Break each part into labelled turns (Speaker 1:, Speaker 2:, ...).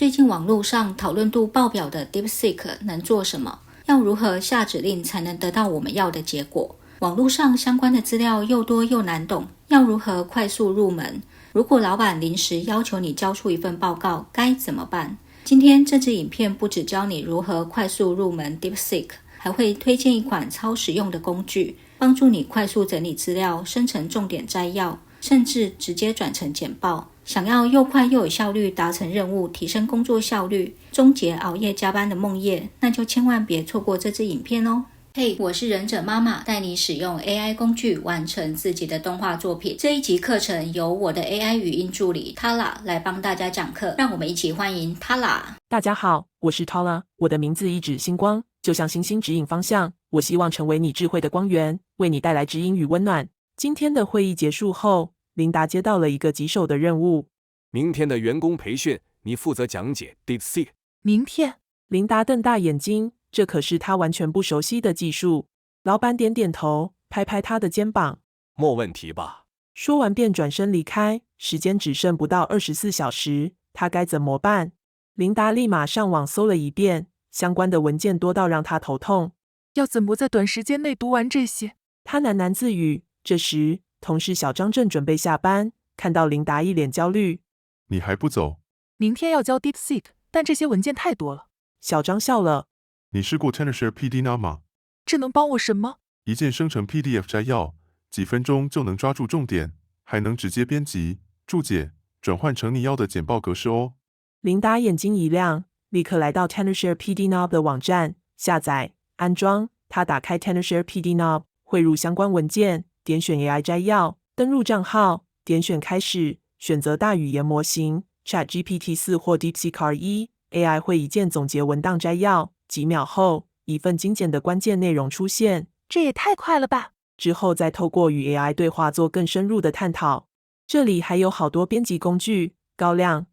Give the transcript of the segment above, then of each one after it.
Speaker 1: 最近网络上讨论度爆表的 DeepSeek 能做什么？要如何下指令才能得到我们要的结果？网络上相关的资料又多又难懂，要如何快速入门？如果老板临时要求你交出一份报告，该怎么办？今天这支影片不只教你如何快速入门 DeepSeek， 还会推荐一款超实用的工具，帮助你快速整理资料，生成重点摘要，甚至直接转成简报。想要又快又有效率达成任务，提升工作效率，终结熬夜加班的梦魇，那就千万别错过这支影片哦。嘿，我是忍者妈妈，带你使用 AI 工具完成自己的动画作品。这一集课程由我的 AI 语音助理 Tala 来帮大家讲课，让我们一起欢迎 Tala。
Speaker 2: 大家好，我是 Tala， 我的名字一指星光，就像星星指引方向。我希望成为你智慧的光源，为你带来指引与温暖。今天的会议结束后，琳达接到了一个棘手的任务。
Speaker 3: 明天的员工培训，你负责讲解 DeepSeek。
Speaker 4: 明天？
Speaker 2: 琳达瞪大眼睛，这可是她完全不熟悉的技术。老板点点头，拍拍她的肩膀。
Speaker 3: 没问题吧？
Speaker 2: 说完便转身离开。时间只剩不到24小时，她该怎么办？琳达立马上网搜了一遍，相关的文件多到让她头痛。
Speaker 4: 要怎么在短时间内读完这些？
Speaker 2: 她喃喃自语。这时，同事小张正准备下班，看到琳达一脸焦虑。
Speaker 5: 你还不走？
Speaker 4: 明天要交 DeepSeek， 但这些文件太多了。
Speaker 2: 小张笑了。
Speaker 5: 你试过 TenorShare PDNA 吗？
Speaker 4: 这能帮我什么？
Speaker 5: 一键生成 PDF 摘要，几分钟就能抓住重点，还能直接编辑、注解、转换成你要的简报格式哦。
Speaker 2: 琳达眼睛一亮，立刻来到 TenorShare PDNA 的网站，下载、安装。她打开 TenorShare PDNA， 汇入相关文件，点选 AI 摘要，登入账号，点选开始，选择大语言模型 ChatGPT-4 或 DeepSeek-R1，AI 会一键总结文档摘要，几秒后，一份精简的关键内容出现。
Speaker 4: 这也太快了吧！
Speaker 2: 之后再透过与 AI 对话做更深入的探讨。这里还有好多编辑工具，高亮、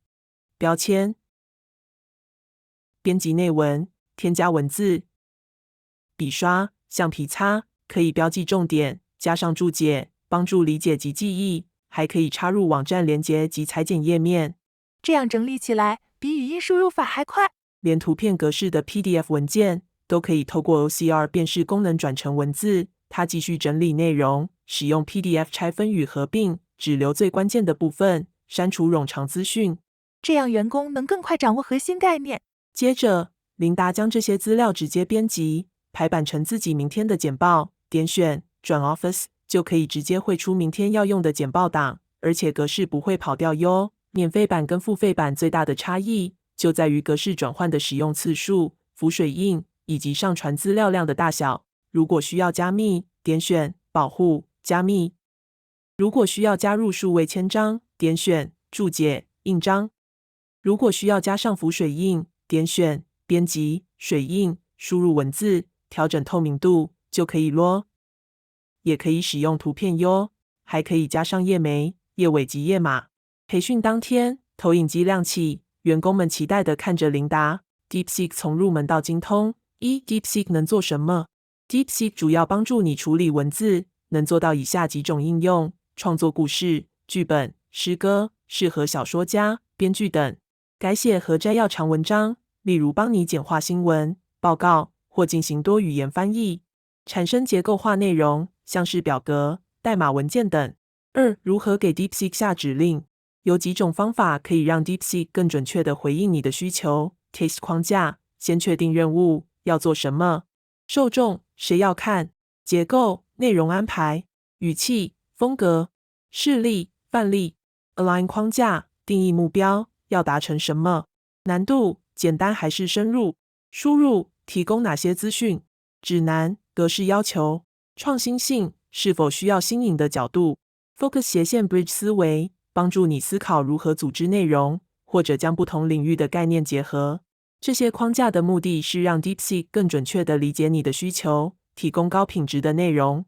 Speaker 2: 标签、编辑内文、添加文字、笔刷、橡皮擦，可以标记重点，加上注解，帮助理解及记忆，还可以插入网站连结及裁剪页面。
Speaker 4: 这样整理起来比语音输入法还快。
Speaker 2: 连图片格式的 PDF 文件都可以透过 OCR 辨识功能转成文字。它继续整理内容，使用 PDF 拆分与合并，只留最关键的部分，删除冗长资讯。
Speaker 4: 这样员工能更快掌握核心概念。
Speaker 2: 接着，琳达将这些资料直接编辑、排版成自己明天的简报，点选转 Office 就可以直接绘出明天要用的简报档，而且格式不会跑掉哟。免费版跟付费版最大的差异就在于格式转换的使用次数、浮水印以及上传资料量的大小。如果需要加密，点选保护、加密；如果需要加入数位签章，点选注解、印章；如果需要加上浮水印，点选编辑、水印，输入文字，调整透明度就可以咯。也可以使用图片哟，还可以加上页眉、页尾及页码。培训当天，投影机亮起，员工们期待地看着琳达。DeepSeek 从入门到精通。DeepSeek 能做什么？ DeepSeek 主要帮助你处理文字，能做到以下几种应用：创作故事、剧本、诗歌，适合小说家、编剧等；改写和摘要长文章，例如帮你简化新闻、报告或进行多语言翻译；产生结构化内容，像是表格、代码文件等。如何给 DeepSeek 下指令？有几种方法可以让 DeepSeek 更准确地回应你的需求。Taste 框架，先确定任务要做什么，受众谁要看，结构内容安排，语气风格，事例范例。Align 框架，定义目标要达成什么，难度简单还是深入，输入提供哪些资讯，指南格式要求，创新性是否需要新颖的角度。Focus 斜线 Bridge 思维，帮助你思考如何组织内容，或者将不同领域的概念结合。这些框架的目的是让 DeepSeek 更准确地理解你的需求，提供高品质的内容。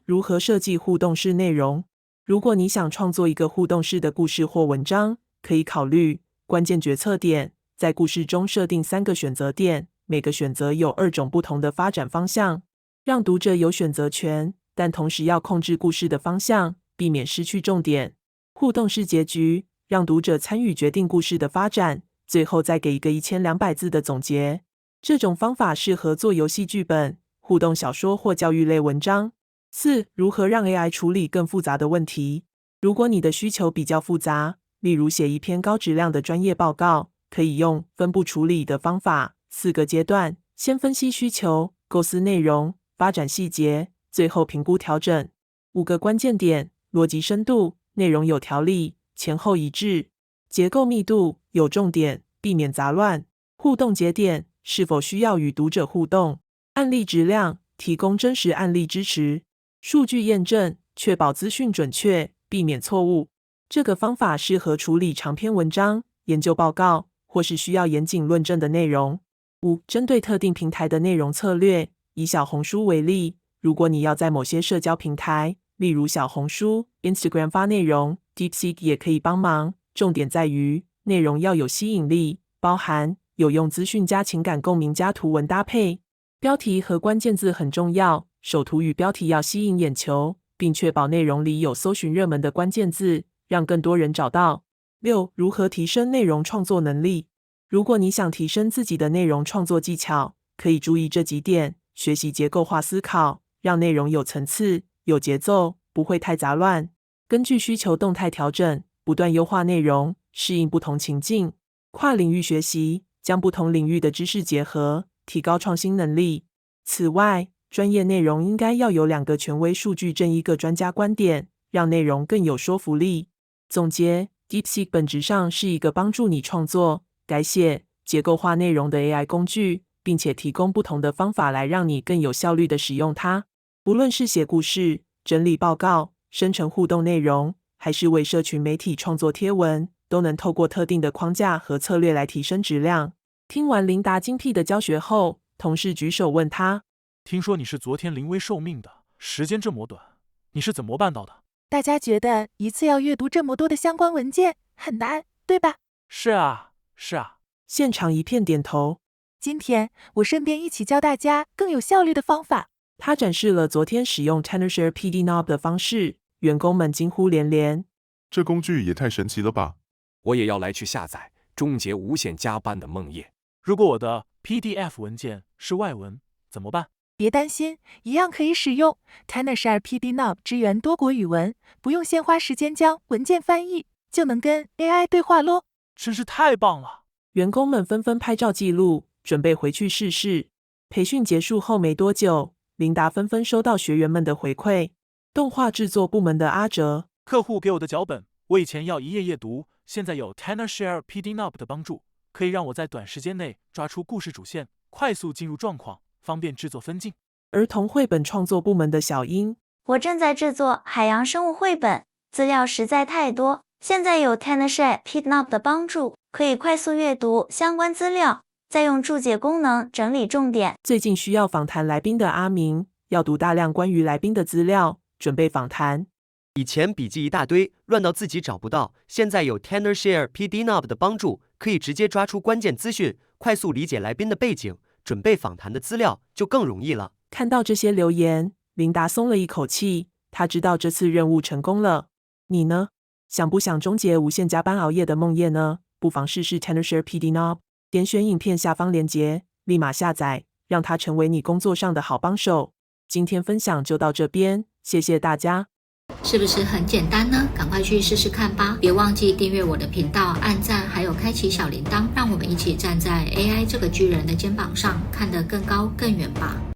Speaker 2: 如何设计互动式内容？如果你想创作一个互动式的故事或文章，可以考虑关键决策点，在故事中设定3个选择点，每个选择有2种不同的发展方向，让读者有选择权，但同时要控制故事的方向，避免失去重点。互动式结局，让读者参与决定故事的发展，最后再给一个1200字的总结。这种方法适合做游戏剧本、互动小说或教育类文章。4. 如何让 AI 处理更复杂的问题？如果你的需求比较复杂，例如写一篇高质量的专业报告，可以用分步处理的方法，4个阶段：先分析需求，构思内容，发展细节，最后评估调整。5个关键点：逻辑深度，内容有条理，前后一致；结构密度，有重点，避免杂乱；互动节点，是否需要与读者互动；案例质量，提供真实案例支持；数据验证，确保资讯准确，避免错误。这个方法适合处理长篇文章、研究报告或是需要严谨论证的内容。5. 针对特定平台的内容策略，以小红书为例，如果你要在某些社交平台，例如小红书、Instagram 发内容， DeepSeek 也可以帮忙。重点在于内容要有吸引力，包含有用资讯加情感共鸣加图文搭配。标题和关键字很重要，首图与标题要吸引眼球，并确保内容里有搜寻热门的关键字，让更多人找到。6. 如何提升内容创作能力？如果你想提升自己的内容创作技巧，可以注意这几点：学习结构化思考，让内容有层次、有节奏，不会太杂乱；根据需求动态调整，不断优化内容，适应不同情境；跨领域学习，将不同领域的知识结合，提高创新能力。此外，专业内容应该要有2个权威数据证1个专家观点，让内容更有说服力。总结 ，DeepSeek 本质上是一个帮助你创作、改写、结构化内容的 AI 工具，并且提供不同的方法来让你更有效率地使用它。不论是写故事、整理报告、生成互动内容，还是为社群媒体创作贴文，都能透过特定的框架和策略来提升质量。听完琳达精辟的教学后，同事举手问他：
Speaker 6: 听说你是昨天临危受命的，时间这么短，你是怎么办到的？
Speaker 4: 大家觉得一次要阅读这么多的相关文件很难，对吧？
Speaker 6: 是啊，是啊。
Speaker 2: 现场一片点头。
Speaker 4: 今天我顺便一起教大家更有效率的方法。
Speaker 2: 他展示了昨天使用 Tenorshare PD Knob 的方式，员工们惊呼连连。
Speaker 5: 这工具也太神奇了吧！
Speaker 3: 我也要来去下载，终结无限加班的梦魇。
Speaker 6: 如果我的 PDF 文件是外文怎么办？
Speaker 4: 别担心，一样可以使用。Tenorshare PD Knob 支援多国语文，不用先花时间将文件翻译，就能跟 AI 对话咯。
Speaker 6: 真是太棒了！
Speaker 2: 员工们纷纷拍照记录，准备回去试试。培训结束后没多久，琳达纷纷收到学员们的回馈。动画制作部门的阿哲，
Speaker 6: 客户给我的脚本，我以前要一页页读，现在有 Tenorshare PD Knob 的帮助，可以让我在短时间内抓出故事主线，快速进入状况，方便制作分镜。
Speaker 2: 儿童绘本创作部门的小英，
Speaker 7: 我正在制作海洋生物绘本，资料实在太多，现在有 Tenorshare PD Knob 的帮助，可以快速阅读相关资料，再用注解功能整理重点。
Speaker 2: 最近需要访谈来宾的阿明，要读大量关于来宾的资料，准备访谈。
Speaker 8: 以前笔记一大堆，乱到自己找不到，现在有 Tenorshare PD Knob 的帮助，可以直接抓出关键资讯，快速理解来宾的背景，准备访谈的资料就更容易了。
Speaker 2: 看到这些留言，琳达松了一口气，她知道这次任务成功了。你呢？想不想终结无限加班熬夜的梦魇呢？不妨试试 Tenorshare PD Knob， 点选影片下方链接，立马下载，让它成为你工作上的好帮手。今天分享就到这边，谢谢大家。
Speaker 1: 是不是很简单呢？赶快去试试看吧！别忘记订阅我的频道、按赞，还有开启小铃铛，让我们一起站在 AI 这个巨人的肩膀上，看得更高更远吧！